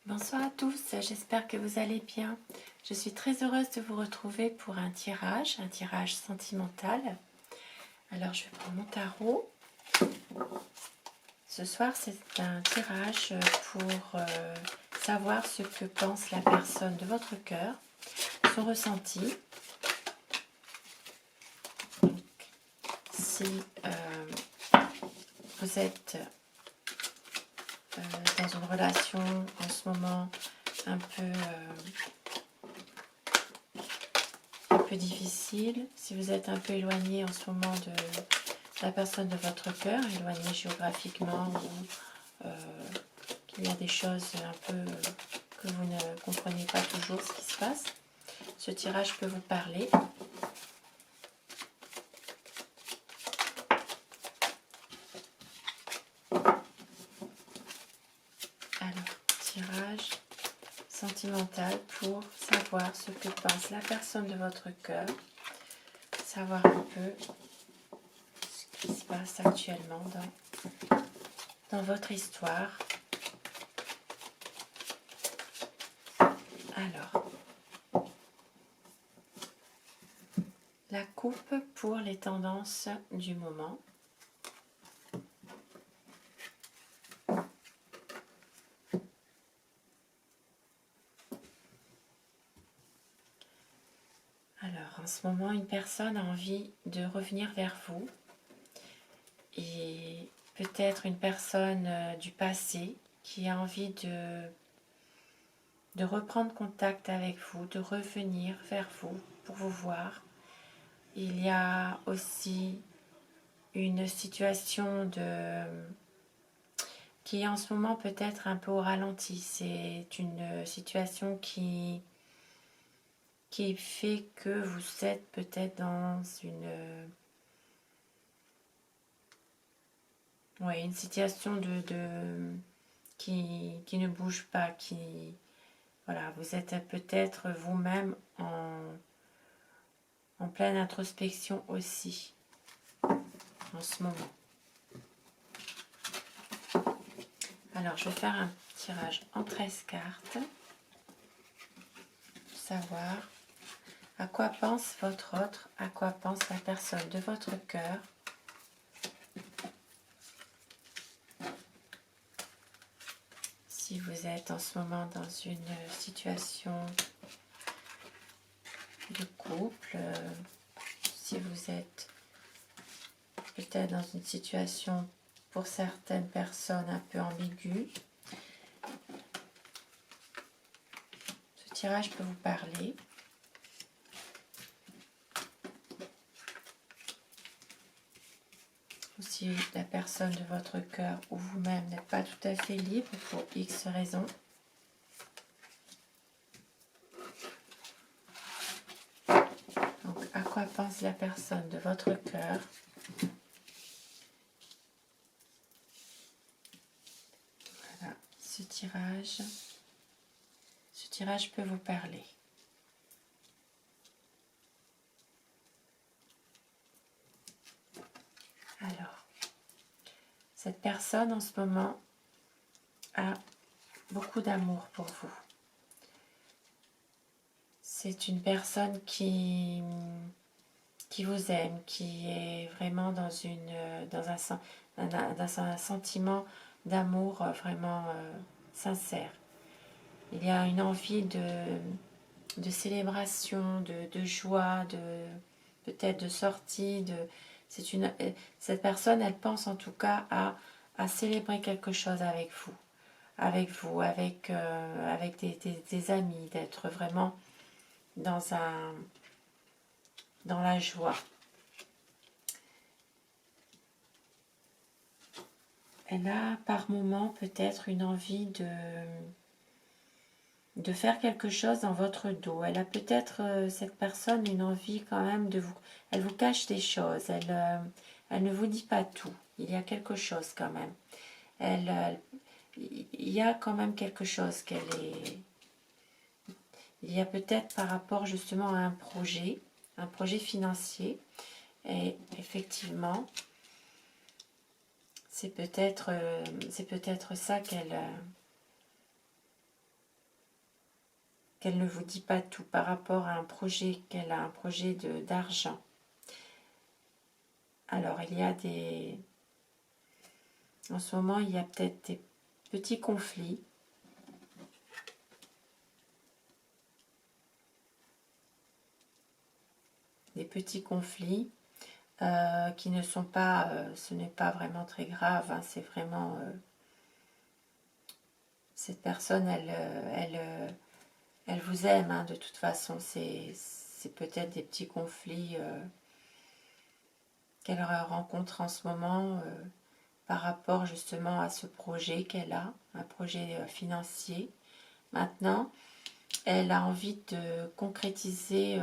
Bonsoir à tous, j'espère que vous allez bien. Je suis très heureuse de vous retrouver pour un tirage sentimental. Alors je vais prendre mon tarot. Ce soir c'est un tirage pour savoir ce que pense la personne de votre cœur, son ressenti. Donc, si vous êtes dans une relation en ce moment un peu difficile, si vous êtes un peu éloigné en ce moment de la personne de votre cœur, éloigné géographiquement, ou qu'il y a des choses un peu que vous ne comprenez pas toujours ce qui se passe, ce tirage peut vous parler. Alors, tirage sentimental pour savoir ce que pense la personne de votre cœur, savoir un peu ce qui se passe actuellement dans votre histoire. Alors, la coupe pour les tendances du moment. Alors, en ce moment, une personne a envie de revenir vers vous. Et peut-être une personne du passé qui a envie de reprendre contact avec vous, de revenir vers vous pour vous voir. Il y a aussi une situation qui est en ce moment peut-être un peu au ralenti. C'est une situation qui fait que vous êtes peut-être dans une situation qui ne bouge pas, voilà, vous êtes peut-être vous-même en pleine introspection aussi en ce moment. Alors, je vais faire un tirage en 13 cartes pour savoir à quoi pense votre autre, à quoi pense la personne de votre cœur. Si vous êtes en ce moment dans une situation de couple, si vous êtes peut-être dans une situation pour certaines personnes un peu ambiguë, ce tirage peut vous parler. Ou si la personne de votre cœur ou vous-même n'êtes pas tout à fait libre pour X raisons. Donc, à quoi pense la personne de votre cœur? Voilà, ce tirage peut vous parler. Alors, cette personne en ce moment a beaucoup d'amour pour vous. C'est une personne qui vous aime, qui est vraiment dans un sentiment d'amour vraiment sincère. Il y a une envie de célébration, de joie, peut-être de sortie. Cette personne, elle pense en tout cas à célébrer quelque chose avec vous. Avec des amis, d'être vraiment dans la joie. Elle a par moments peut-être une envie de faire quelque chose dans votre dos. Elle a peut-être, cette personne, une envie quand même de vous... Elle vous cache des choses, elle ne vous dit pas tout. Il y a quelque chose quand même. Il y a quand même quelque chose qu'elle est... Il y a peut-être par rapport justement à un projet financier. Et effectivement, c'est peut-être ça qu'elle ne vous dit pas tout par rapport à un projet, qu'elle a un projet d'argent. Alors, il y a en ce moment, il y a peut-être des petits conflits. Des petits conflits qui ne sont pas, ce n'est pas vraiment très grave, hein, c'est vraiment, cette personne, elle vous aime, hein, de toute façon, c'est peut-être des petits conflits qu'elle rencontre en ce moment par rapport justement à ce projet qu'elle a, un projet financier. Maintenant, elle a envie de concrétiser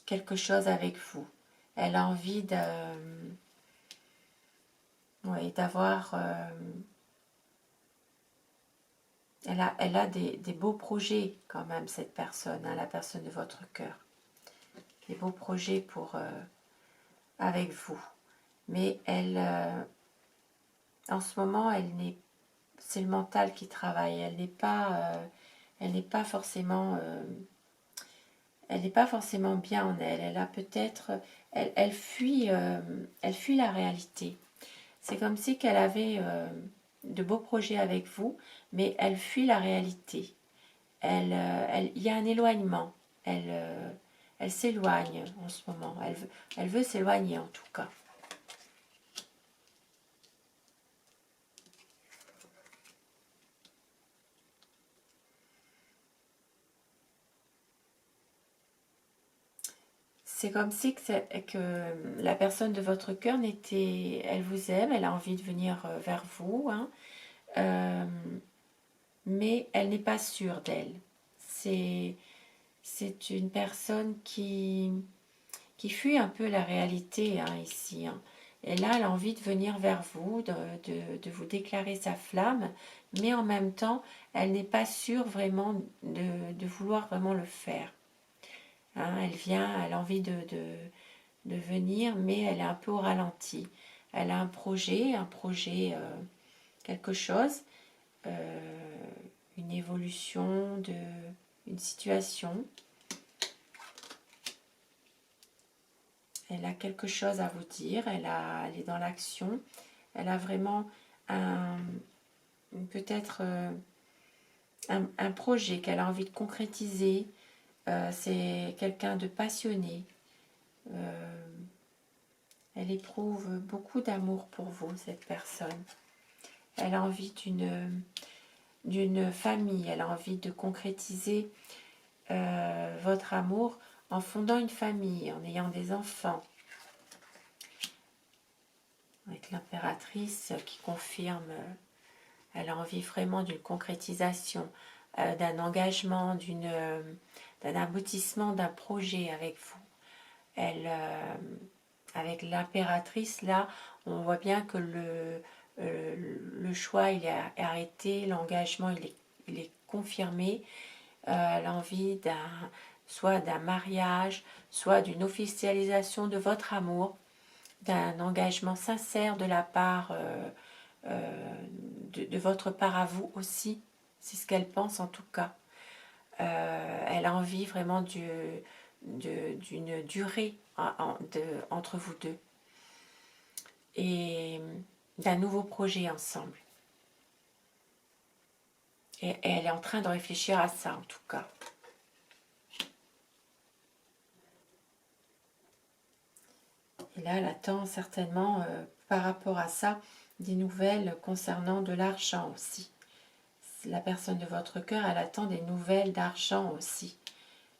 quelque chose avec vous. Elle a envie d'avoir... elle a des beaux projets quand même, cette personne, hein, la personne de votre cœur. Des beaux projets avec vous. Mais elle, en ce moment, c'est le mental qui travaille. Elle n'est pas forcément... elle n'est pas forcément bien en elle. Elle a peut-être... Elle fuit la réalité. C'est comme si qu'elle avait de beaux projets avec vous, mais elle fuit la réalité. Il y a un éloignement. Elle s'éloigne en ce moment. Elle veut s'éloigner en tout cas. C'est comme si que la personne de votre cœur elle vous aime, elle a envie de venir vers vous, hein, mais elle n'est pas sûre d'elle. C'est une personne qui fuit un peu la réalité, hein, ici. Hein. Et là, elle a envie de venir vers vous, de vous déclarer sa flamme, mais en même temps, elle n'est pas sûre vraiment de vouloir vraiment le faire. Hein, elle a envie de venir, mais elle est un peu au ralenti. Elle a un projet, quelque chose, une évolution, une situation. Elle a quelque chose à vous dire, elle est dans l'action, elle a vraiment peut-être un projet qu'elle a envie de concrétiser. C'est quelqu'un de passionné. Elle éprouve beaucoup d'amour pour vous, cette personne. Elle a envie d'une famille, elle a envie de concrétiser votre amour en fondant une famille, en ayant des enfants. Avec l'impératrice qui confirme, elle a envie vraiment d'une concrétisation, d'un engagement, d'un aboutissement d'un projet avec vous. Avec l'impératrice, là, on voit bien que le choix, il est arrêté, l'engagement, il est confirmé. Elle a envie soit d'un mariage, soit d'une officialisation de votre amour, d'un engagement sincère de la part de votre part à vous aussi. C'est ce qu'elle pense en tout cas. Elle a envie vraiment d'une durée entre vous deux et d'un nouveau projet ensemble. Et elle est en train de réfléchir à ça en tout cas. Et là, elle attend certainement, par rapport à ça, des nouvelles concernant de l'argent aussi. La personne de votre cœur, elle attend des nouvelles d'argent aussi.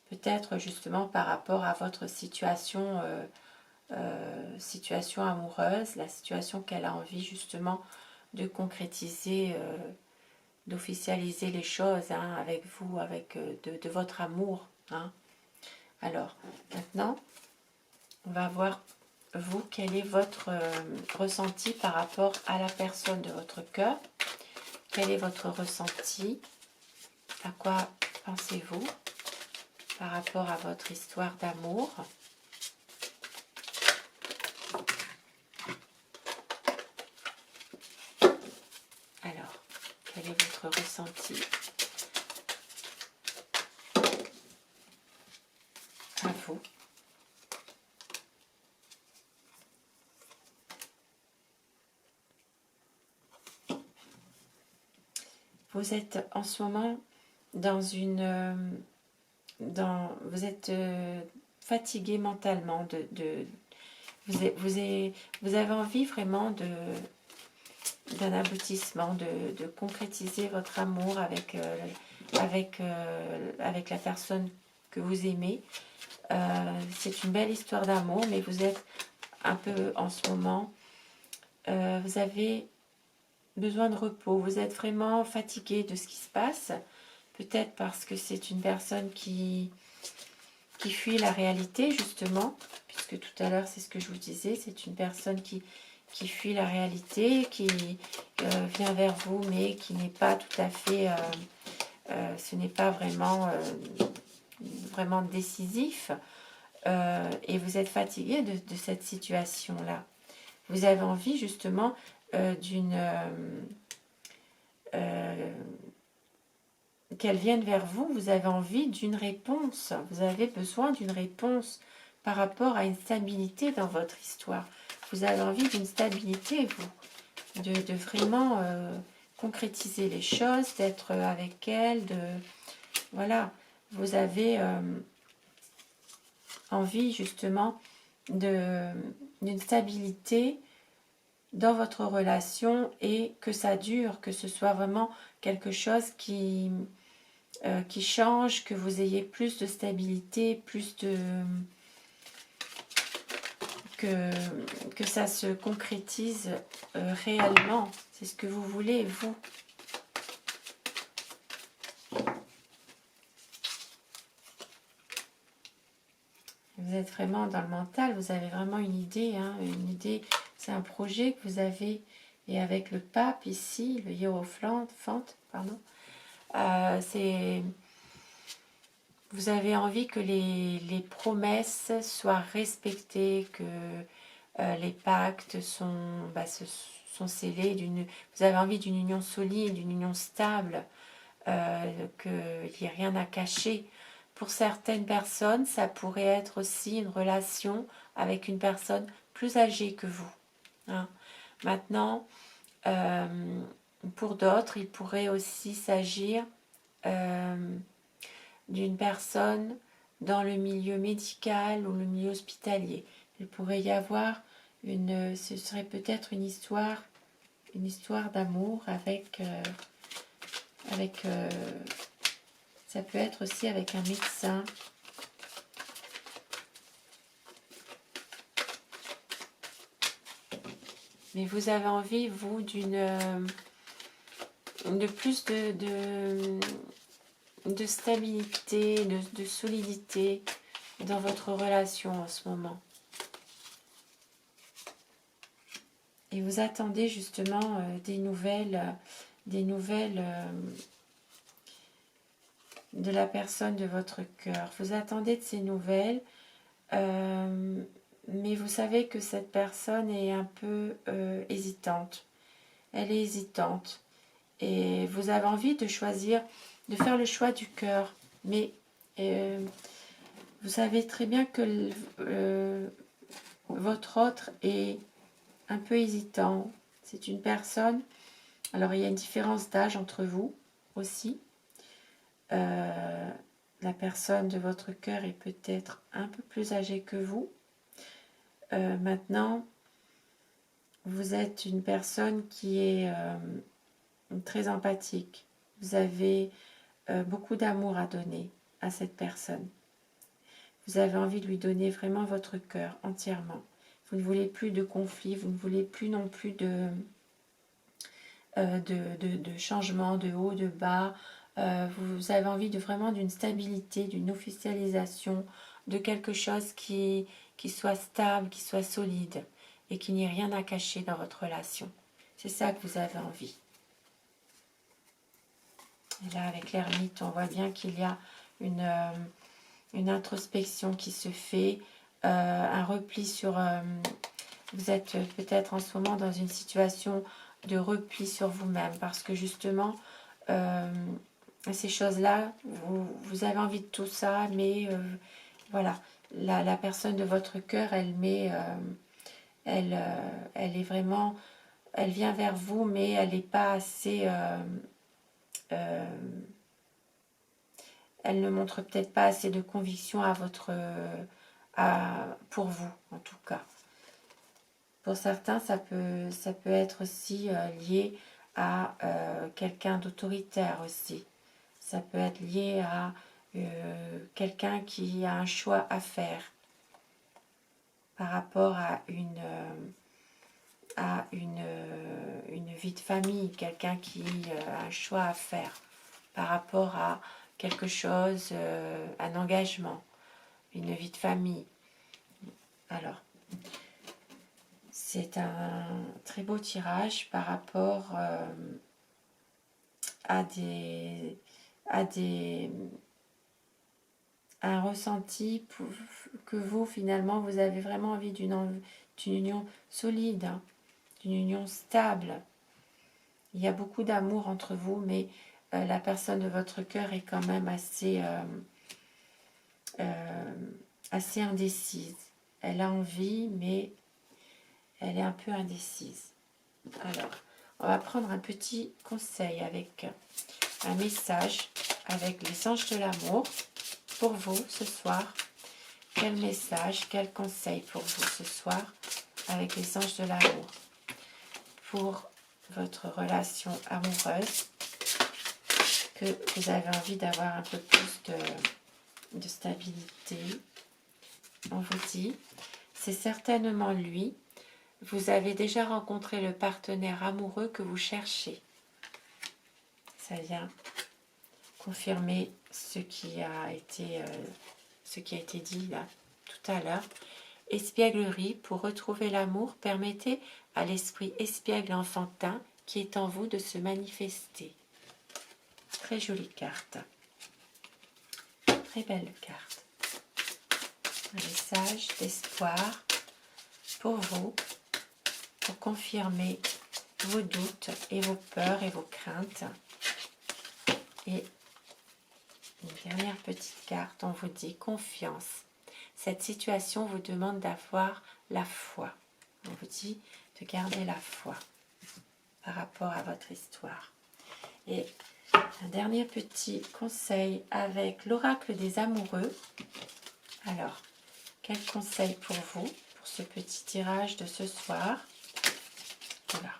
Peut-être justement par rapport à votre situation, situation amoureuse, la situation qu'elle a envie justement de concrétiser, d'officialiser les choses, hein, avec vous, avec de votre amour. Hein. Alors, maintenant, on va voir, vous, quel est votre ressenti par rapport à la personne de votre cœur. Quel est votre ressenti? À quoi pensez-vous par rapport à votre histoire d'amour? Alors, quel est votre ressenti? vous. Vous êtes en ce moment dans une... vous êtes fatigué mentalement. Vous avez envie vraiment d'un aboutissement, de concrétiser votre amour avec la personne que vous aimez. C'est une belle histoire d'amour, mais vous êtes un peu en ce moment, vous avez besoin de repos, vous êtes vraiment fatigué de ce qui se passe, peut-être parce que c'est une personne qui fuit la réalité justement, puisque tout à l'heure c'est ce que je vous disais, c'est une personne qui fuit la réalité, qui vient vers vous, mais qui n'est pas tout à fait, ce n'est pas vraiment décisif, et vous êtes fatigué de cette situation-là. Vous avez envie justement qu'elle vienne vers vous, vous avez envie d'une réponse, vous avez besoin d'une réponse par rapport à une stabilité dans votre histoire. Vous avez envie d'une stabilité, vous, de vraiment concrétiser les choses, d'être avec elle, voilà, vous avez envie justement d'une stabilité dans votre relation et que ça dure, que ce soit vraiment quelque chose qui change, que vous ayez plus de stabilité, que ça se concrétise réellement. C'est ce que vous voulez, vous. Vous êtes vraiment dans le mental, vous avez vraiment une idée, c'est un projet que vous avez. Et avec le pape ici, le hiérophante, pardon, vous avez envie que les promesses soient respectées, que les pactes sont scellés, vous avez envie d'une union solide, d'une union stable, qu'il n'y ait rien à cacher. Pour certaines personnes, ça pourrait être aussi une relation avec une personne plus âgée que vous. Hein. Maintenant, pour d'autres, il pourrait aussi s'agir d'une personne dans le milieu médical ou le milieu hospitalier. Il pourrait y avoir ce serait peut-être une histoire d'amour avec ça peut être aussi avec un médecin. Mais vous avez envie, vous, de plus de stabilité, de solidité dans votre relation en ce moment. Et vous attendez justement des nouvelles de la personne de votre cœur. Vous attendez de ces nouvelles, mais vous savez que cette personne est un peu hésitante. Elle est hésitante. Et vous avez envie de choisir, de faire le choix du cœur. Mais vous savez très bien que votre autre est un peu hésitant. C'est une personne... Alors, il y a une différence d'âge entre vous aussi. La personne de votre cœur est peut-être un peu plus âgée que vous. Maintenant, vous êtes une personne qui est très empathique. Vous avez beaucoup d'amour à donner à cette personne. Vous avez envie de lui donner vraiment votre cœur entièrement. Vous ne voulez plus de conflit, vous ne voulez plus non plus de changement de haut, de bas. Vous avez envie vraiment d'une stabilité, d'une officialisation, de quelque chose qui soit stable, qui soit solide et qu'il n'y ait rien à cacher dans votre relation. C'est ça que vous avez envie. Et là, avec l'ermite, on voit bien qu'il y a une introspection qui se fait, un repli sur... vous êtes peut-être en ce moment dans une situation de repli sur vous-même, parce que justement, ces choses-là, vous avez envie de tout ça, mais voilà, la personne de votre cœur, elle met, elle est vraiment, elle vient vers vous, mais elle n'est pas assez, elle ne montre peut-être pas assez de conviction à votre, pour vous en tout cas. Pour certains, ça peut être aussi lié à quelqu'un d'autoritaire aussi. Ça peut être lié à quelqu'un qui a un choix à faire par rapport à une vie de famille, quelqu'un qui a un choix à faire par rapport à quelque chose, un engagement, une vie de famille. Alors, c'est un très beau tirage par rapport à un ressenti que vous, finalement, vous avez vraiment envie d'une union solide, hein, d'une union stable. Il y a beaucoup d'amour entre vous, mais la personne de votre cœur est quand même assez indécise. Elle a envie, mais elle est un peu indécise. Alors, on va prendre un petit conseil avec un message avec les anges de l'amour pour vous ce soir. Quel message, quel conseil pour vous ce soir avec les anges de l'amour pour votre relation amoureuse que vous avez envie d'avoir un peu plus de stabilité. On vous dit, c'est certainement lui. Vous avez déjà rencontré le partenaire amoureux que vous cherchez. Ça vient confirmer ce qui a été dit là tout à l'heure. Espièglerie, pour retrouver l'amour, permettez à l'esprit espiègle enfantin qui est en vous de se manifester. Très jolie carte. Très belle carte. Un message d'espoir pour vous, pour confirmer vos doutes et vos peurs et vos craintes. Et une dernière petite carte, on vous dit confiance. Cette situation vous demande d'avoir la foi. On vous dit de garder la foi par rapport à votre histoire. Et un dernier petit conseil avec l'oracle des amoureux. Alors, quel conseil pour vous, pour ce petit tirage de ce soir? Voilà.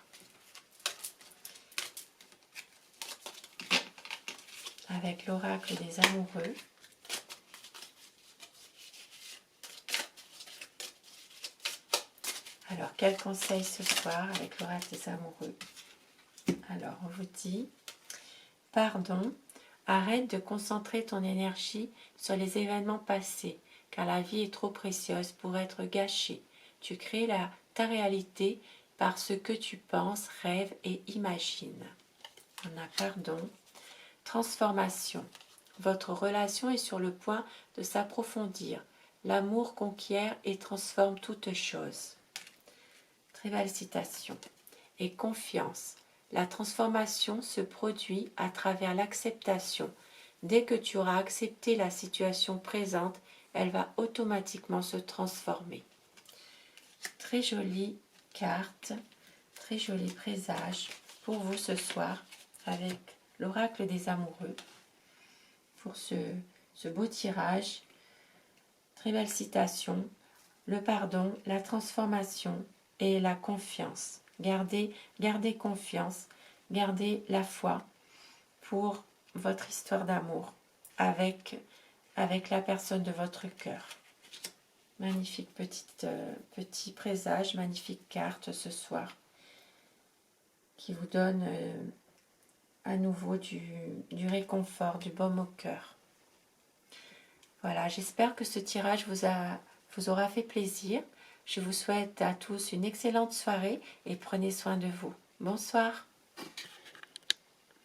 Avec l'oracle des amoureux. Alors, quel conseil ce soir avec l'oracle des amoureux? Alors, on vous dit, pardon, arrête de concentrer ton énergie sur les événements passés, car la vie est trop précieuse pour être gâchée. Tu crées ta réalité par ce que tu penses, rêves et imagines. On a pardon. Transformation. Votre relation est sur le point de s'approfondir. L'amour conquiert et transforme toutes choses. Très belle citation. Et confiance. La transformation se produit à travers l'acceptation. Dès que tu auras accepté la situation présente, elle va automatiquement se transformer. Très jolie carte, très joli présage pour vous ce soir avec l'oracle des amoureux pour ce beau tirage. Très belle citation. Le pardon, la transformation et la confiance. Gardez confiance, gardez la foi pour votre histoire d'amour avec la personne de votre cœur. Magnifique petit présage, magnifique carte ce soir qui vous donne à nouveau du réconfort, du baume au cœur. Voilà, j'espère que ce tirage vous aura fait plaisir. Je vous souhaite à tous une excellente soirée et prenez soin de vous. Bonsoir.